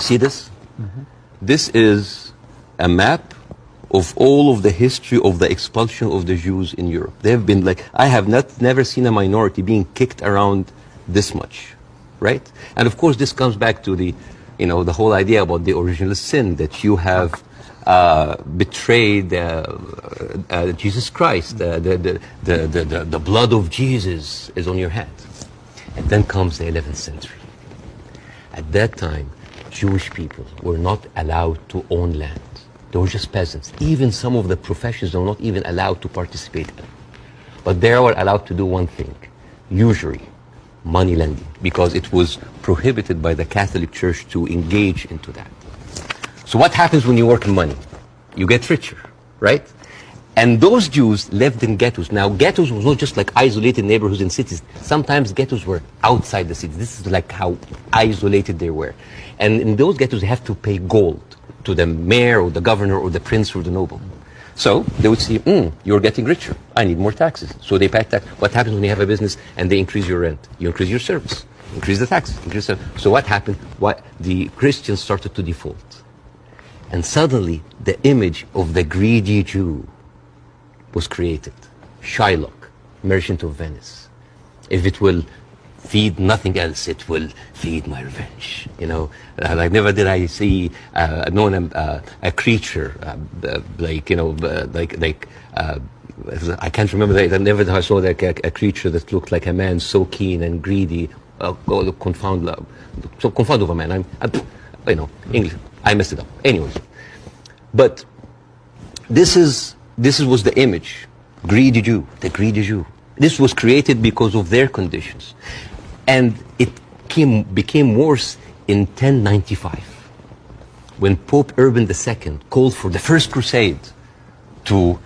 See this? This is a map of all of the history of the expulsion of the Jews in Europe. They have been like, I have never seen a minority being kicked around this much, right? And of course, this comes back to the, the whole idea about the original sin, that you have betrayed Jesus Christ. The blood of Jesus is on your hand. And then comes the 11th century. At that time, Jewish people were not allowed to own land. They were just peasants. Even some of the professions were not even allowed to participate in. But they were allowed to do one thing, usury, money lending, because it was prohibited by the Catholic Church to engage into that. So what happens when you work in money? You get richer, right? And those Jews lived in ghettos. Now, ghettos was not just like isolated neighborhoods in cities. Sometimes ghettos were outside the cities. This is like how isolated they were. And in those ghettos, they have to pay gold to the mayor or the governor or the prince or the noble. So they would see, you're getting richer. I need more taxes. So they pay tax. What happens when you have a business and they increase your rent? You increase your service, increase the taxes. So what happened? The Christians started to default. And suddenly, the image of the greedy Jew was created. Shylock, merchant of Venice. If it will feed nothing else, it will feed my revenge. Like never did I see a creature I can't remember that. Never I saw like a creature that looked like a man so keen and greedy. Confound of a man. English. I messed it up. Anyways, but this was the image, greedy Jew, the greedy Jew. This was created because of their conditions. And it became worse in 1095, when Pope Urban II called for the first crusade to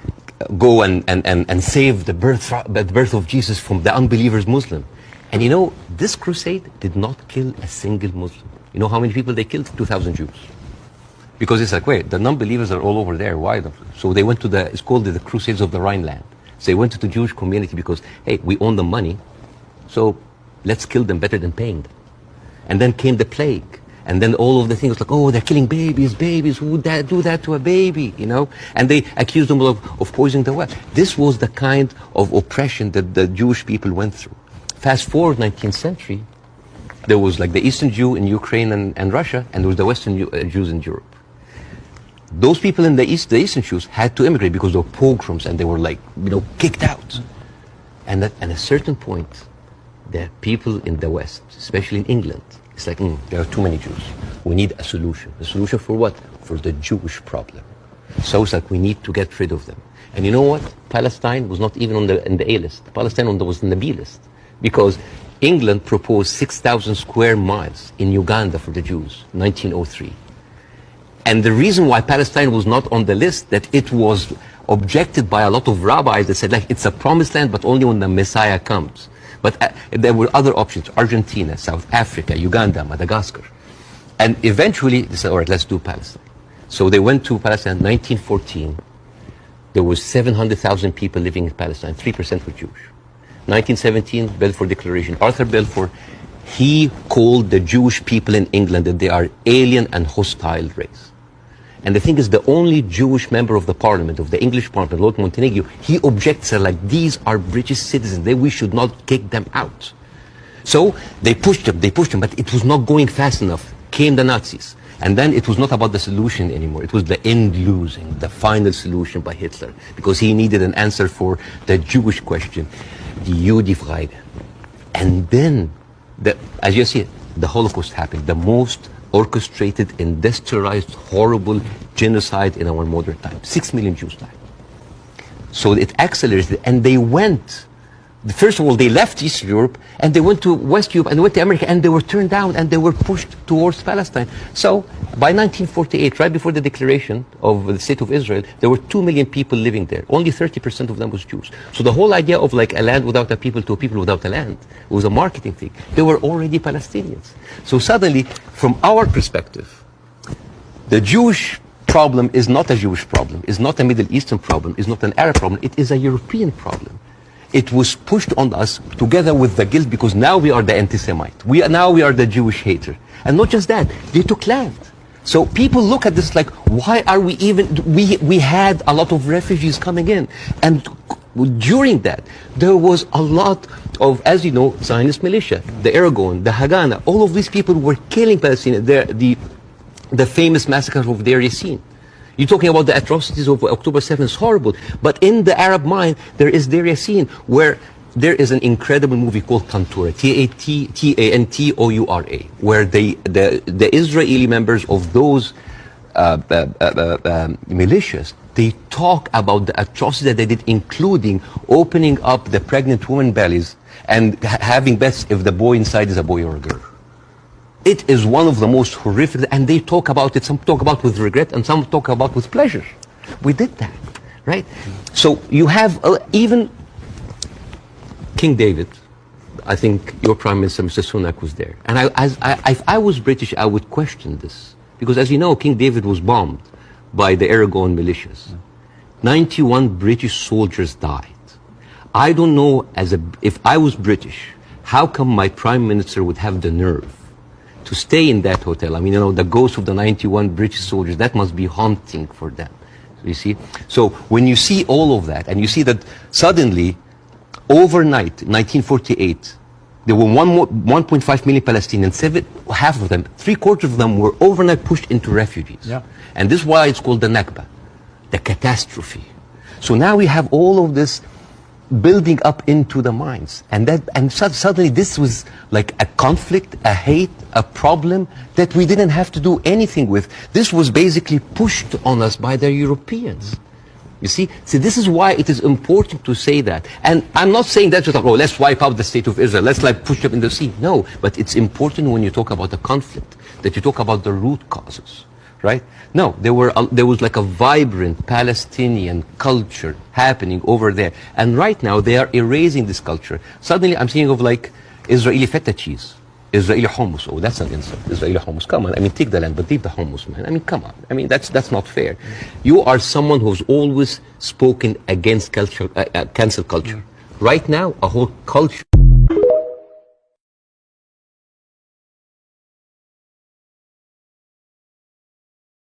go and save the birth of Jesus from the unbelievers Muslim. And this crusade did not kill a single Muslim. You know how many people they killed? 2,000 Jews. Because it's like, wait, the non-believers are all over there. Why? So they went to it's called the Crusades of the Rhineland. So they went to the Jewish community because, hey, we own the money, so let's kill them better than paying them. And then came the plague. And then all of the things like, oh, they're killing babies, who would do that to a baby, And they accused them of poisoning the well. This was the kind of oppression that the Jewish people went through. Fast forward 19th century, there was like the Eastern Jew in Ukraine and Russia, and there was the Western Jews in Europe. Those people in the Eastern Jews had to immigrate because there were pogroms and they were like, kicked out. And at a certain point, the people in the West, especially in England, it's like, there are too many Jews. We need a solution. A solution for what? For the Jewish problem. So it's like we need to get rid of them. And you know what? Palestine was not even in the A list. Palestine was in the B list. Because England proposed 6,000 square miles in Uganda for the Jews, 1903. And the reason why Palestine was not on the list, that it was objected by a lot of rabbis that said, like, it's a promised land, but only when the Messiah comes. But there were other options, Argentina, South Africa, Uganda, Madagascar. And eventually, they said, all right, let's do Palestine. So they went to Palestine in 1914. There was 700,000 people living in Palestine, 3% were Jewish. 1917, Balfour Declaration. Arthur Balfour, he called the Jewish people in England that they are alien and hostile race. And the thing is, the only Jewish member of the parliament, of the English parliament, Lord Montenegro, he objects, like, these are British citizens, we should not kick them out. So they pushed them, but it was not going fast enough. Came the Nazis. And then it was not about the solution anymore. It was the end losing, the final solution by Hitler, because he needed an answer for the Jewish question, the Judefrage. And then, as you see, the Holocaust happened, the most orchestrated, industrialized, horrible genocide in our modern time. 6 million Jews died. So it accelerated, and they went. First of all, they left East Europe, and they went to West Europe, and they went to America, and they were turned down, and they were pushed towards Palestine. So, by 1948, right before the declaration of the State of Israel, there were 2 million people living there. Only 30% of them was Jews. So the whole idea of like a land without a people to a people without a land was a marketing thing. They were already Palestinians. So suddenly, from our perspective, the Jewish problem is not a Jewish problem, is not a Middle Eastern problem, is not an Arab problem, it is a European problem. it was pushed on us together with the guilt, because now we are the anti-Semite. Now we are the Jewish hater. And not just that, they took land. So people look at this like, why are we even, we had a lot of refugees coming in. And during that, there was a lot of, as you know, Zionist militia, the Aragon, the Haganah, all of these people were killing Palestinians. The famous massacre of Deir Yassin. You're talking about the atrocities of October 7th, it's horrible. But in the Arab mind, there is Deir Yassin, where there is an incredible movie called Tantoura, Tantoura, where the Israeli members of those militias, they talk about the atrocities that they did, including opening up the pregnant women bellies and having bets if the boy inside is a boy or a girl. It is one of the most horrific, and they talk about it, some talk about with regret and some talk about with pleasure. We did that, right? So you have even King David. I think your Prime Minister, Mr. Sunak, was there. And if I was British, I would question this. Because as you know, King David was bombed by the Aragon militias. 91 British soldiers died. I don't know, if I was British, how come my Prime Minister would have the nerve to stay in that hotel? I mean, you know, the ghost of the 91 British soldiers, that must be haunting for them. You see? So when you see all of that, and you see that suddenly, overnight, 1948, there were 1.5 million Palestinians, half of them, 3/4 of them were overnight pushed into refugees. Yeah. And this is why it's called the Nakba, the catastrophe. So now we have all of this building up into the minds. And suddenly this was like a conflict, a hate, a problem that we didn't have to do anything with. This was basically pushed on us by the Europeans. You see, this is why it is important to say that. And I'm not saying that to talk, oh, let's wipe out the state of Israel, let's like push them in the sea. No, but it's important when you talk about the conflict, that you talk about the root causes, right? No, there was like a vibrant Palestinian culture happening over there. And right now they are erasing this culture. Suddenly I'm thinking of like Israeli feta cheese. Israeli hummus. Oh, that's an insult. Israeli hummus. Come on. I mean, take the land, but leave the hummus, man. I mean, come on. I mean, that's not fair. You are someone who's always spoken against culture, cancel culture. Right now, a whole culture